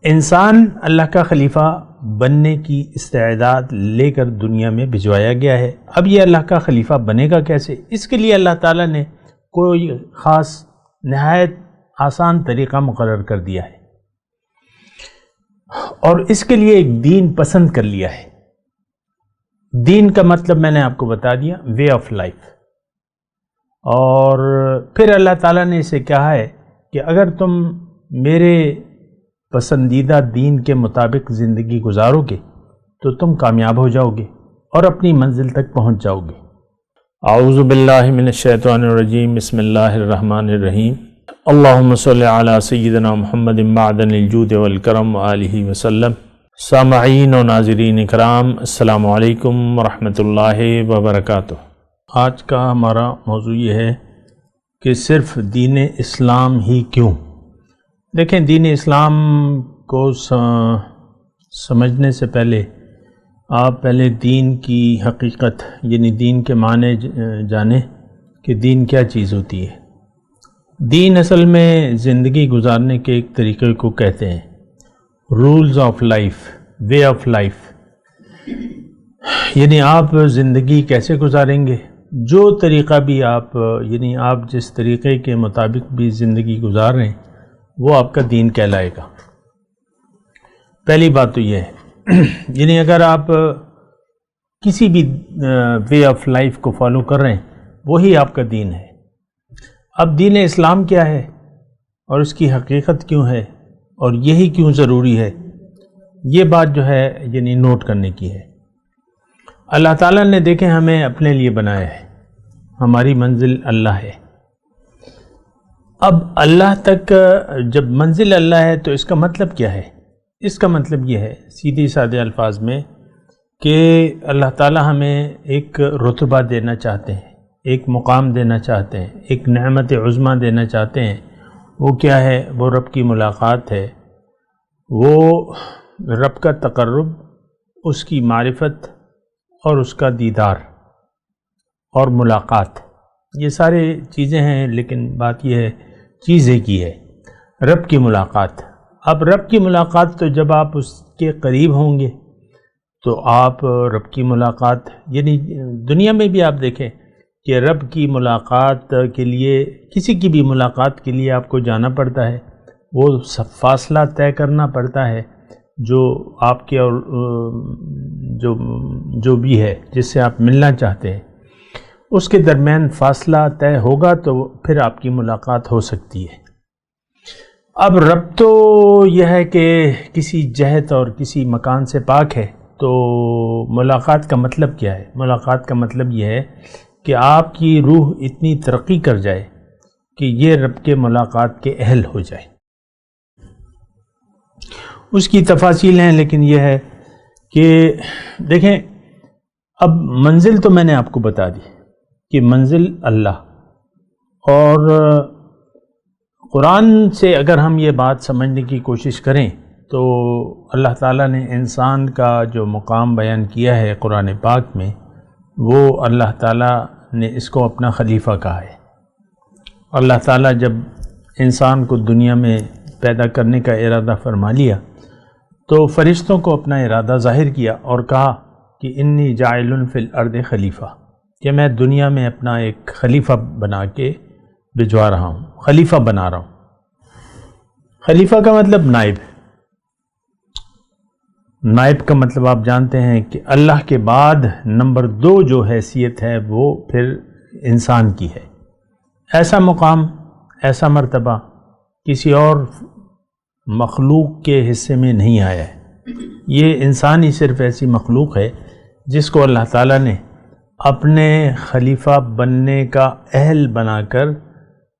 انسان اللہ کا خلیفہ بننے کی استعداد لے کر دنیا میں بھجوایا گیا ہے۔ اب یہ اللہ کا خلیفہ بنے گا کیسے؟ اس کے لیے اللہ تعالیٰ نے کوئی خاص نہایت آسان طریقہ مقرر کر دیا ہے، اور اس کے لیے ایک دین پسند کر لیا ہے۔ دین کا مطلب میں نے آپ کو بتا دیا، وے آف لائف۔ اور پھر اللہ تعالیٰ نے اسے کہا ہے کہ اگر تم میرے پسندیدہ دین کے مطابق زندگی گزارو گے تو تم کامیاب ہو جاؤ گے اور اپنی منزل تک پہنچ جاؤ گے۔ اعوذ باللہ من الشیطان الرجیم، بسم اللہ الرحمن الرحیم۔ اللہم صلی علی سیدنا محمد معدن الجود والکرم وآلہ وسلم۔ سامعین و ناظرین اکرام، السلام علیکم ورحمۃ اللہ وبرکاتہ۔ آج کا ہمارا موضوع یہ ہے کہ صرف دین اسلام ہی کیوں؟ دیکھیں، دین اسلام کو سمجھنے سے پہلے آپ پہلے دین کی حقیقت یعنی دین کے معنی جانیں کہ دین کیا چیز ہوتی ہے۔ دین اصل میں زندگی گزارنے کے ایک طریقے کو کہتے ہیں، rules of life, way of life, یعنی آپ زندگی کیسے گزاریں گے، جو طریقہ بھی آپ یعنی آپ جس طریقے کے مطابق بھی زندگی گزار رہے ہیں وہ آپ کا دین کہلائے گا۔ پہلی بات تو یہ ہے، یعنی اگر آپ کسی بھی وے آف لائف کو فالو کر رہے ہیں وہی آپ کا دین ہے۔ اب دین اسلام کیا ہے اور اس کی حقیقت کیوں ہے اور یہی کیوں ضروری ہے، یہ بات جو ہے یعنی نوٹ کرنے کی ہے۔ اللہ تعالیٰ نے دیکھیں ہمیں اپنے لیے بنایا ہے، ہماری منزل اللہ ہے۔ اب اللہ تک جب منزل اللہ ہے تو اس کا مطلب کیا ہے؟ اس کا مطلب یہ ہے سیدھی سادے الفاظ میں کہ اللہ تعالیٰ ہمیں ایک رتبہ دینا چاہتے ہیں، ایک مقام دینا چاہتے ہیں، ایک نعمت عظمیٰ دینا چاہتے ہیں۔ وہ کیا ہے؟ وہ رب کی ملاقات ہے، وہ رب کا تقرب، اس کی معرفت اور اس کا دیدار اور ملاقات، یہ سارے چیزیں ہیں، لیکن بات یہ ہے چیز ایک ہی ہے، رب کی ملاقات۔ اب رب کی ملاقات تو جب آپ اس کے قریب ہوں گے تو آپ رب کی ملاقات یعنی دنیا میں بھی آپ دیکھیں کہ رب کی ملاقات کے لیے کسی کی بھی ملاقات کے لیے آپ کو جانا پڑتا ہے، وہ فاصلہ طے کرنا پڑتا ہے جو آپ کے اور جو بھی ہے جس سے آپ ملنا چاہتے ہیں اس کے درمیان فاصلہ طے ہوگا تو پھر آپ کی ملاقات ہو سکتی ہے۔ اب رب تو یہ ہے کہ کسی جہت اور کسی مکان سے پاک ہے، تو ملاقات کا مطلب کیا ہے؟ ملاقات کا مطلب یہ ہے کہ آپ کی روح اتنی ترقی کر جائے کہ یہ رب کے ملاقات کے اہل ہو جائے۔ اس کی تفاصیل ہیں، لیکن یہ ہے کہ دیکھیں اب منزل تو میں نے آپ کو بتا دی کہ منزل اللہ، اور قرآن سے اگر ہم یہ بات سمجھنے کی کوشش کریں تو اللہ تعالیٰ نے انسان کا جو مقام بیان کیا ہے قرآن پاک میں، وہ اللہ تعالیٰ نے اس کو اپنا خلیفہ کہا ہے۔ اللہ تعالیٰ جب انسان کو دنیا میں پیدا کرنے کا ارادہ فرما لیا تو فرشتوں کو اپنا ارادہ ظاہر کیا اور کہا کہ انی جاعل فی الارض خلیفہ، کہ میں دنیا میں اپنا ایک خلیفہ بنا کے بھجوا رہا ہوں، خلیفہ بنا رہا ہوں۔ خلیفہ کا مطلب نائب، نائب کا مطلب آپ جانتے ہیں کہ اللہ کے بعد نمبر 2 جو حیثیت ہے وہ پھر انسان کی ہے۔ ایسا مقام، ایسا مرتبہ کسی اور مخلوق کے حصے میں نہیں آیا ہے۔ یہ انسان ہی صرف ایسی مخلوق ہے جس کو اللہ تعالیٰ نے اپنے خلیفہ بننے کا اہل بنا کر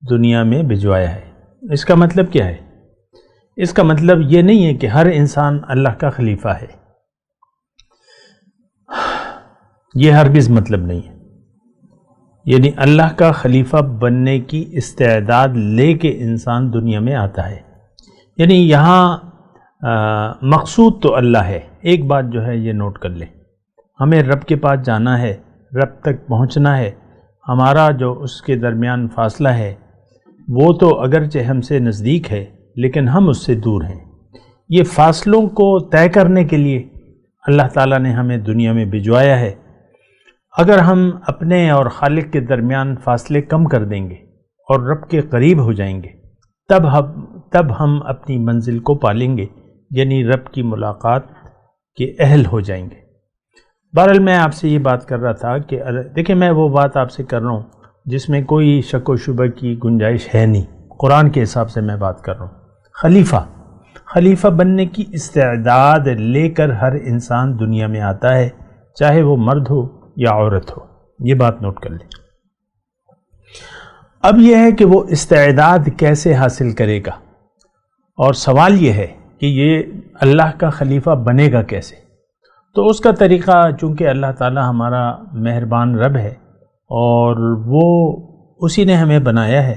دنیا میں بھجوایا ہے۔ اس کا مطلب کیا ہے؟ اس کا مطلب یہ نہیں ہے کہ ہر انسان اللہ کا خلیفہ ہے، یہ ہرگز مطلب نہیں ہے۔ یعنی اللہ کا خلیفہ بننے کی استعداد لے کے انسان دنیا میں آتا ہے، یعنی یہاں مقصود تو اللہ ہے۔ ایک بات جو ہے یہ نوٹ کر لیں، ہمیں رب کے پاس جانا ہے، رب تک پہنچنا ہے۔ ہمارا جو اس کے درمیان فاصلہ ہے وہ تو اگرچہ ہم سے نزدیک ہے لیکن ہم اس سے دور ہیں، یہ فاصلوں کو طے کرنے کے لیے اللہ تعالیٰ نے ہمیں دنیا میں بھجوایا ہے۔ اگر ہم اپنے اور خالق کے درمیان فاصلے کم کر دیں گے اور رب کے قریب ہو جائیں گے تب ہم اپنی منزل کو پالیں گے، یعنی رب کی ملاقات کے اہل ہو جائیں گے۔ بہرحال میں آپ سے یہ بات کر رہا تھا کہ دیکھیں میں وہ بات آپ سے کر رہا ہوں جس میں کوئی شک و شبہ کی گنجائش ہے نہیں، قرآن کے حساب سے میں بات کر رہا ہوں۔ خلیفہ بننے کی استعداد لے کر ہر انسان دنیا میں آتا ہے، چاہے وہ مرد ہو یا عورت ہو، یہ بات نوٹ کر لیں۔ اب یہ ہے کہ وہ استعداد کیسے حاصل کرے گا، اور سوال یہ ہے کہ یہ اللہ کا خلیفہ بنے گا کیسے؟ تو اس کا طریقہ، چونکہ اللہ تعالی ہمارا مہربان رب ہے اور وہ اسی نے ہمیں بنایا ہے،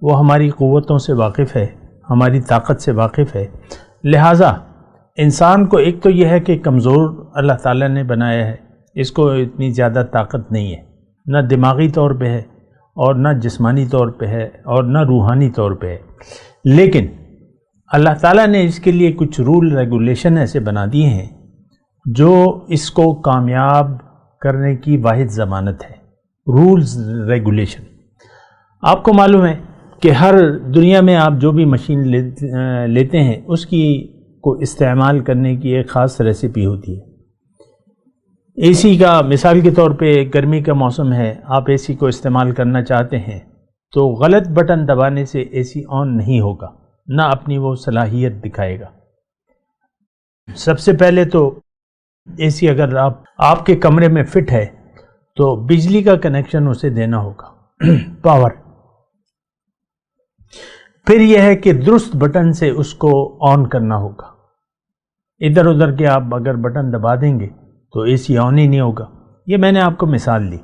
وہ ہماری قوتوں سے واقف ہے، ہماری طاقت سے واقف ہے، لہٰذا انسان کو ایک تو یہ ہے کہ کمزور اللہ تعالیٰ نے بنایا ہے، اس کو اتنی زیادہ طاقت نہیں ہے، نہ دماغی طور پہ ہے اور نہ جسمانی طور پہ ہے اور نہ روحانی طور پہ ہے، لیکن اللہ تعالیٰ نے اس کے لیے کچھ رول ریگولیشن ایسے بنا دیے ہیں جو اس کو کامیاب کرنے کی واحد ضمانت ہے۔ رولز ریگولیشن، آپ کو معلوم ہے کہ ہر دنیا میں آپ جو بھی مشین لیتے ہیں اس کی کو استعمال کرنے کی ایک خاص ریسیپی ہوتی ہے۔ اے سی کا مثال کے طور پہ گرمی کا موسم ہے، آپ اے سی کو استعمال کرنا چاہتے ہیں تو غلط بٹن دبانے سے اے سی آن نہیں ہوگا، نہ اپنی وہ صلاحیت دکھائے گا۔ سب سے پہلے تو اے سی اگر آپ کے کمرے میں فٹ ہے تو بجلی کا کنیکشن اسے دینا ہوگا، پاور۔ پھر یہ ہے کہ درست بٹن سے اس کو آن کرنا ہوگا، ادھر ادھر کے آپ اگر بٹن دبا دیں گے تو اے سی آن ہی نہیں ہوگا۔ یہ میں نے آپ کو مثال دی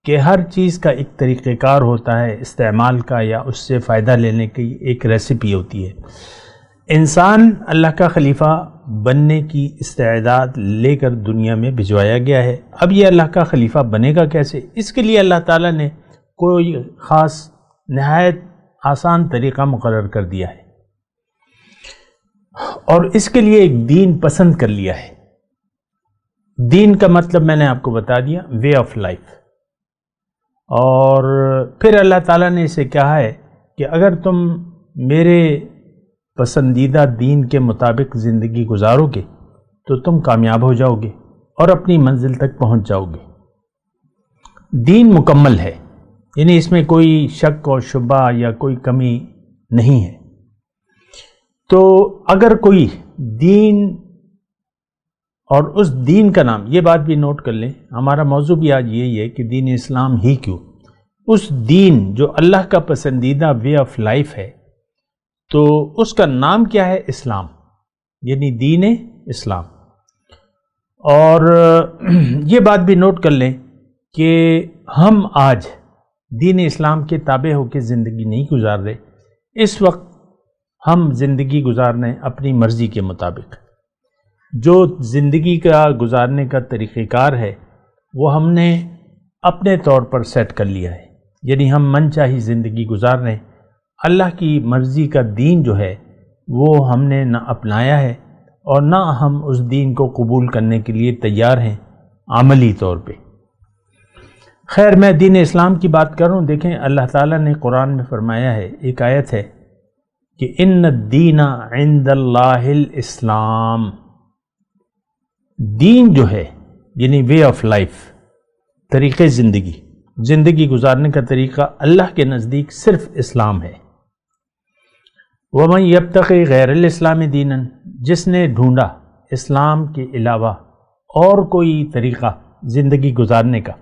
کہ ہر چیز کا ایک طریقہ کار ہوتا ہے استعمال کا، یا اس سے فائدہ لینے کی ایک ریسیپی ہوتی ہے۔ انسان اللہ کا خلیفہ بننے کی استعداد لے کر دنیا میں بھجوایا گیا ہے۔ اب یہ اللہ کا خلیفہ بنے گا کیسے؟ اس کے لیے اللہ تعالیٰ نے کوئی خاص نہایت آسان طریقہ مقرر کر دیا ہے، اور اس کے لیے ایک دین پسند کر لیا ہے۔ دین کا مطلب میں نے آپ کو بتا دیا، وے آف لائف۔ اور پھر اللہ تعالیٰ نے اسے کہا ہے کہ اگر تم میرے پسندیدہ دین کے مطابق زندگی گزارو گے تو تم کامیاب ہو جاؤ گے اور اپنی منزل تک پہنچ جاؤ گے۔ دین مکمل ہے، یعنی اس میں کوئی شک اور شبہ یا کوئی کمی نہیں ہے۔ تو اگر کوئی دین، اور اس دین کا نام، یہ بات بھی نوٹ کر لیں، ہمارا موضوع بھی آج یہی ہے کہ دین اسلام ہی کیوں، اس دین جو اللہ کا پسندیدہ وے آف لائف ہے، تو اس کا نام کیا ہے؟ اسلام، یعنی دین اسلام۔ اور یہ بات بھی نوٹ کر لیں کہ ہم آج دین اسلام کے تابع ہو کے زندگی نہیں گزار رہے، اس وقت ہم زندگی گزار رہے ہیں اپنی مرضی کے مطابق۔ جو زندگی کا گزارنے کا طریقہ کار ہے وہ ہم نے اپنے طور پر سیٹ کر لیا ہے، یعنی ہم من چاہی زندگی گزار رہے ہیں۔ اللہ کی مرضی کا دین جو ہے وہ ہم نے نہ اپنایا ہے اور نہ ہم اس دین کو قبول کرنے کے لیے تیار ہیں عملی طور پہ۔ خیر، میں دین اسلام کی بات کر رہا ہوں۔ دیکھیں اللہ تعالیٰ نے قرآن میں فرمایا ہے، ایک آیت ہے کہ ان الدین عند اللہ الاسلام۔ دین جو ہے یعنی وے آف لائف، طریقے زندگی گزارنے کا طریقہ اللہ کے نزدیک صرف اسلام ہے۔ وَمَن يَبْتَغِ غَيْرَ الْإِسْلَامِ دِينًا، جس نے ڈھونڈا اسلام کے علاوہ اور کوئی طریقہ زندگی گزارنے کا،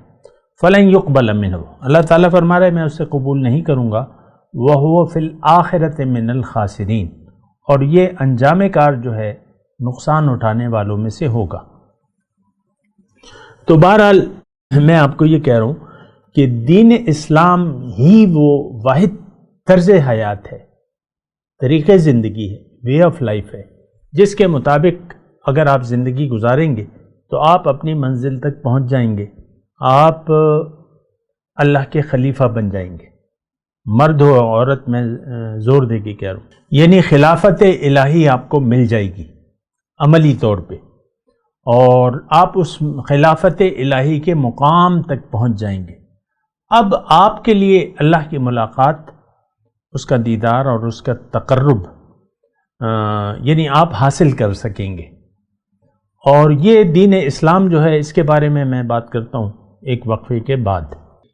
فَلَن يُقْبَلَ مِنْهُ، اللہ تعالیٰ فرما رہا ہے میں اسے قبول نہیں کروں گا، وَهُوَ فِي الْآخِرَةِ مِنَ الْخَاسِرِينَ، اور یہ انجام کار جو ہے نقصان اٹھانے والوں میں سے ہوگا۔ تو بہرحال میں آپ کو یہ کہہ رہا ہوں کہ دین اسلام ہی وہ واحد طرز حیات ہے، طریقے زندگی ہے، وے آف لائف ہے، جس کے مطابق اگر آپ زندگی گزاریں گے تو آپ اپنی منزل تک پہنچ جائیں گے، آپ اللہ کے خلیفہ بن جائیں گے۔ مرد ہو عورت، میں زور دے کے کہہ رہا ہوں، یعنی خلافت الہی آپ کو مل جائے گی۔ عملی طور پہ، اور آپ اس خلافت الہی کے مقام تک پہنچ جائیں گے۔ اب آپ کے لیے اللہ کی ملاقات، اس کا دیدار اور اس کا تقرب یعنی آپ حاصل کر سکیں گے۔ اور یہ دین اسلام جو ہے، اس کے بارے میں بات کرتا ہوں ایک وقفے کے بعد۔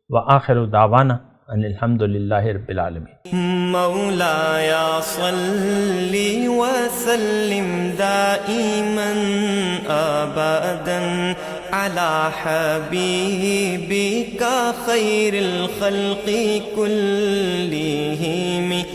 وآخر دعوانا ان الحمد للہ رب العالمین۔ مولاي صل وسلم دائما ابدا على حبيبك خير الخلق كلهم